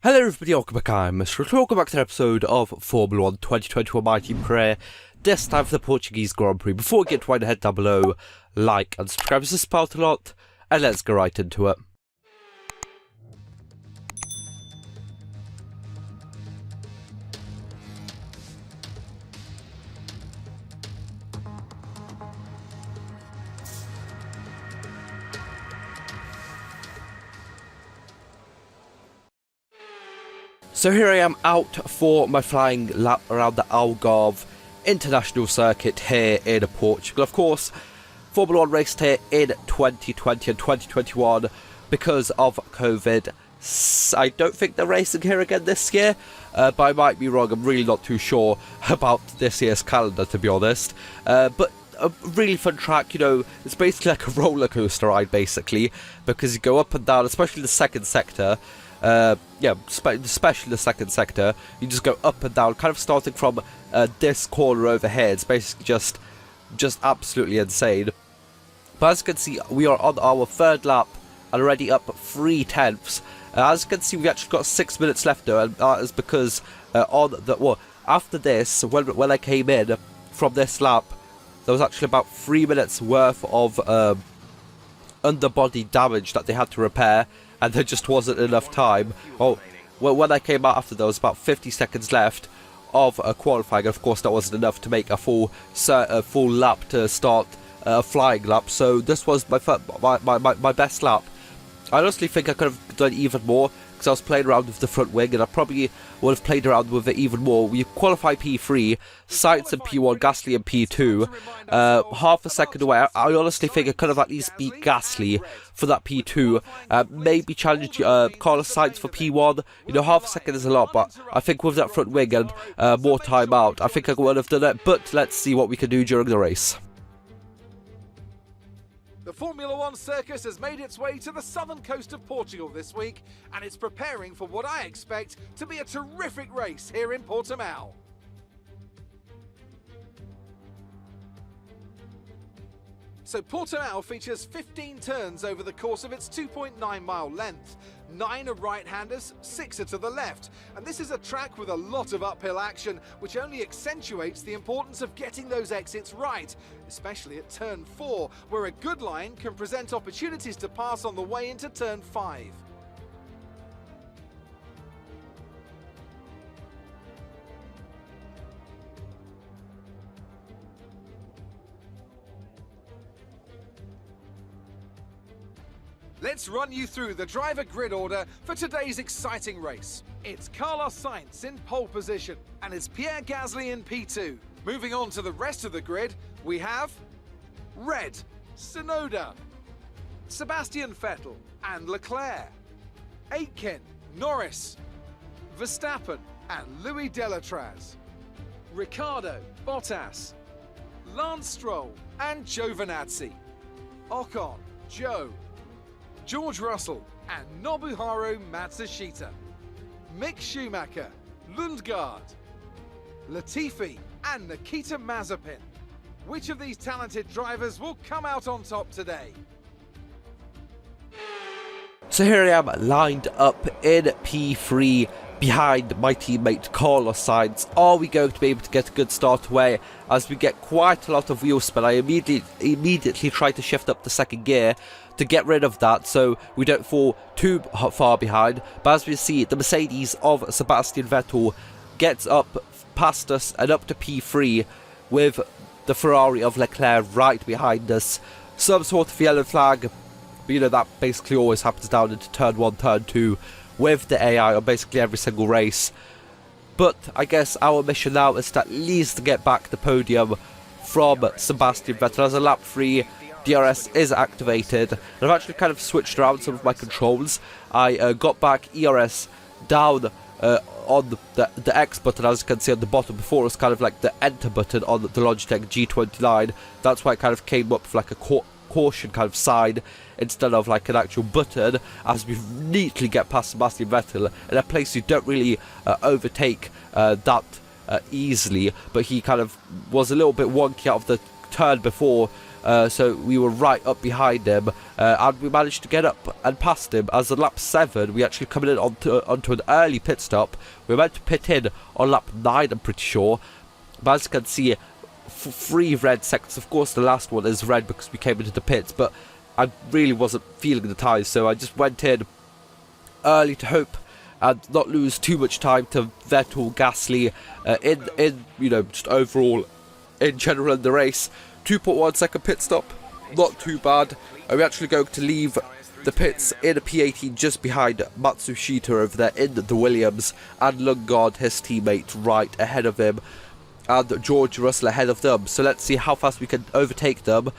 Hello everybody, welcome back, I'm MrRedClaw. Welcome back to an episode of Formula 1 2021 My Team Career, this time for the Portuguese Grand Prix. Before we get to it, head down below, like and subscribe, this is part a lot, and let's go right into it. So here I am out for my flying lap around the Algarve International Circuit here in Portugal. Of course, Formula 1 raced here in 2020 and 2021 because of COVID. I don't think they're racing here again this year, but I might be wrong. I'm really not too sure about this year's calendar, to be honest. But a really fun track, you know, it's basically like a roller coaster ride, basically, because you go up and down, especially the second sector. Especially the second sector, you just go up and down, kind of starting from this corner over here. It's basically just absolutely insane. But as you can see, we are on our third lap and already up 3/10. As you can see, we actually got 6 minutes left though, and that is because after this, when I came in from this lap, there was actually about 3 minutes worth of underbody damage that they had to repair. And there just wasn't enough time. Well, when I came out after, there was about 50 seconds left of qualifying. Of course, that wasn't enough to make a full lap to start a flying lap. So this was my best lap. I honestly think I could have done even more because I was playing around with the front wing, and I probably would have played around with it even more. We qualify P3, Sainz in P1, Gasly in P2, half a second away. I honestly think I could have at least beat Gasly for that P2, maybe challenge Carlos Sainz for P1. You know, half a second is a lot, but I think with that front wing and more time out, I think I would have done it. But let's see what we can do during the race. The Formula 1 circus has made its way to the southern coast of Portugal this week, and it's preparing for what I expect to be a terrific race here in Portimao. So Portimao features 15 turns over the course of its 2.9-mile length. 9 are right-handers, 6 are to the left. And this is a track with a lot of uphill action, which only accentuates the importance of getting those exits right, especially at turn 4, where a good line can present opportunities to pass on the way into turn 5. Let's run you through the driver grid order for today's exciting race. It's Carlos Sainz in pole position, and it's Pierre Gasly in P2. Moving on to the rest of the grid, we have Red, Tsunoda, Sebastian Vettel and Leclerc, Aitken, Norris, Verstappen and Louis Delatraz, Ricciardo, Bottas, Lance Stroll and Giovinazzi, Ocon, Joe, George Russell and Nobuharu Matsushita, Mick Schumacher, Lundgaard, Latifi and Nikita Mazepin. Which of these talented drivers will come out on top today? So here I am lined up in P3 behind my teammate Carlos Sainz. Are we going to be able to get a good start away? As we get quite a lot of wheel spin, I immediately try to shift up the second gear to get rid of that so we don't fall too far behind. But as we see, the Mercedes of Sebastian Vettel gets up past us and up to P3 with the Ferrari of Leclerc right behind us. Some sort of yellow flag, but you know that basically always happens down into turn 1, turn 2 with the AI on basically every single race. But I guess our mission now is to at least get back the podium from Sebastian Vettel. As a lap 3, DRS is activated, and I've actually kind of switched around some of my controls. I got back ERS down on the X button, as you can see on the bottom. Before it was kind of like the enter button on the Logitech G29. That's why it kind of came up with like a caution kind of sign instead of like an actual button, as we neatly get past Sebastian Vettel in a place you don't really overtake that easily. But he kind of was a little bit wonky out of the turn before so we were right up behind him, and we managed to get up and past him. As on lap 7, we actually coming in onto an early pit stop. We were meant to pit in on lap 9, I'm pretty sure, but as you can see, 3 red seconds. Of course the last one is red because we came into the pits, but I really wasn't feeling the tyres, so I just went in early to hope and not lose too much time to Vettel, Gasly, in you know, just overall in general in the race. 2.1 second pit stop, not too bad. Are we actually going to leave the pits in a P18 just behind Matsushita over there in the Williams, and Lundgaard, his teammate, right ahead of him, and George Russell ahead of them. So let's see how fast we can overtake them.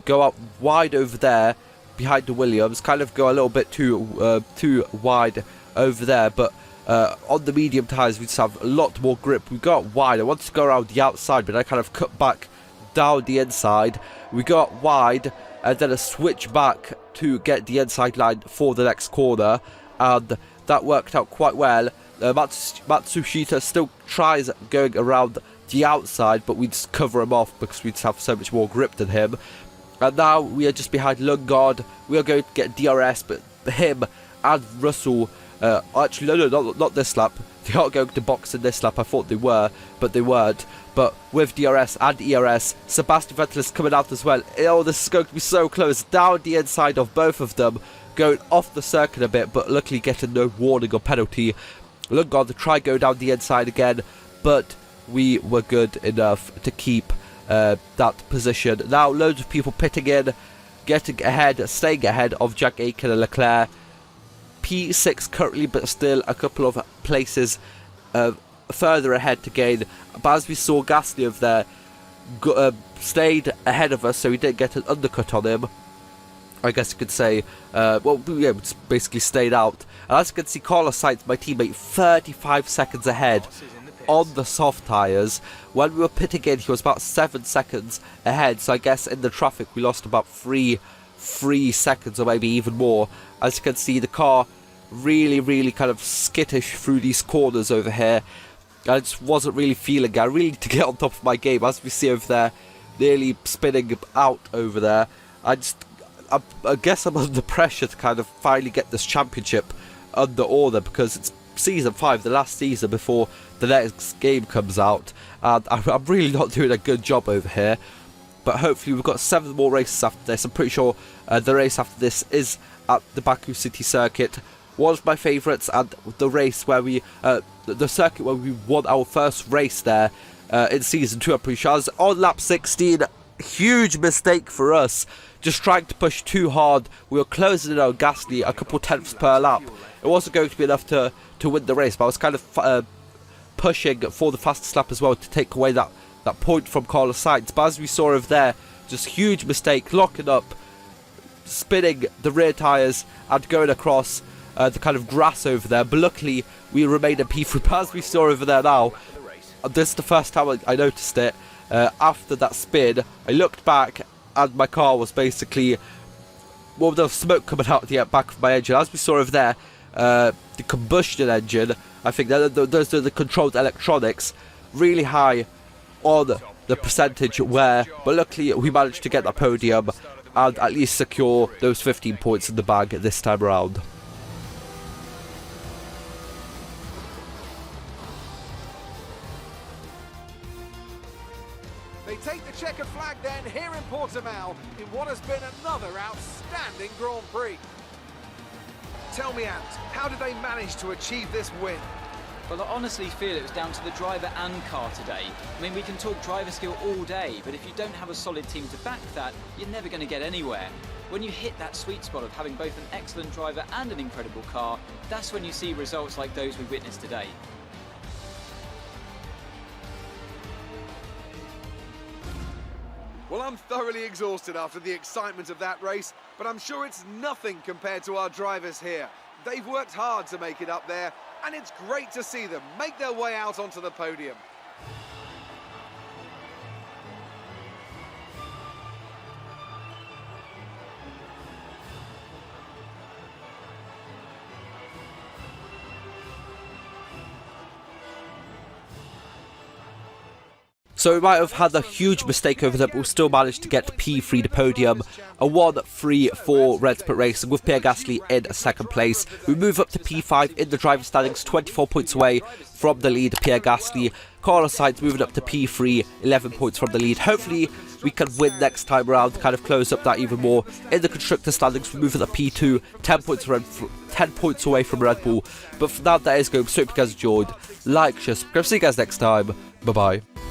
Go out wide over there behind the Williams, kind of go a little bit too wide over there, but on the medium tyres we just have a lot more grip. We go out wide. I wanted to go around the outside, but I kind of cut back down the inside. We go out wide and then a switch back to get the inside line for the next corner, and that worked out quite well. Matsushita still tries going around the outside, but we just cover him off because we just have so much more grip than him. And now we are just behind Lundgaard. We are going to get DRS, but him and Russell, actually no, not this lap. They aren't going to box in this lap. I thought they were, but they weren't. But with DRS and ERS, Sebastian Vettel is coming out as well. Oh, this is going to be so close. Down the inside of both of them, going off the circuit a bit, but luckily getting no warning or penalty. Lundgaard to try go down the inside again, but we were good enough to keep that position. Now loads of people pitting in, getting ahead, staying ahead of Jack Aitken and Leclerc. P6 currently, but still a couple of places further ahead to gain. But as we saw, Gasly over there stayed ahead of us, so we didn't get an undercut on him, I guess you could say. Well, yeah, we just basically stayed out. And as you can see, Carlos Sainz, my teammate, 35 seconds ahead on the soft tyres. When we were pitting in, he was about 7 seconds ahead, so I guess in the traffic we lost about 3 seconds or maybe even more. As you can see, the car really kind of skittish through these corners over here. I just wasn't really feeling it. I really need to get on top of my game. As we see over there, nearly spinning out over there. I guess I'm under pressure to kind of finally get this championship under order, because it's season 5, the last season before the next game comes out, and I'm really not doing a good job over here. But hopefully we've got 7 more races after this. I'm pretty sure the race after this is at the Baku City circuit. One of my favourites, and the race where we, the circuit where we won our first race there in season 2, I'm pretty sure. I was on lap 16, huge mistake for us, just trying to push too hard. We were closing in on Gasly a couple tenths per lap. It wasn't going to be enough to win the race, but I was kind of pushing for the fastest lap as well to take away that point from Carlos Sainz. But as we saw over there, just huge mistake, locking up, spinning the rear tyres and going across the kind of grass over there. But luckily we remained in P3. But as we saw over there now, this is the first time I noticed it. After that spin, I looked back and my car was basically, well, there was smoke coming out the back of my engine. As we saw over there, the combustion engine, I think those are the controlled electronics, really high on the percentage wear. But luckily we managed to get that podium and at least secure those 15 points in the bag this time around. They take the checkered flag then here in Portimao in what has been another outstanding Grand Prix. Tell me, Ant, how did they manage to achieve this win? Well, I honestly feel it was down to the driver and car today. I mean, we can talk driver skill all day, but if you don't have a solid team to back that, you're never going to get anywhere. When you hit that sweet spot of having both an excellent driver and an incredible car, that's when you see results like those we witnessed today. Well, I'm thoroughly exhausted after the excitement of that race, but I'm sure it's nothing compared to our drivers here. They've worked hard to make it up there, and it's great to see them make their way out onto the podium. So we might have had a huge mistake over there, but we'll still manage to get P3 to podium. A 1-3 for Red Split Racing with Pierre Gasly in second place. We move up to P5 in the driver standings, 24 points away from the lead, Pierre Gasly. Carlos Sainz moving up to P3, 11 points from the lead. Hopefully we can win next time around, kind of close up that even more. In the constructor standings, we move up to P2, 10 points away from Red Bull. But for now, that is going. So if you guys enjoyed, like, share, subscribe. See you guys next time. Bye bye.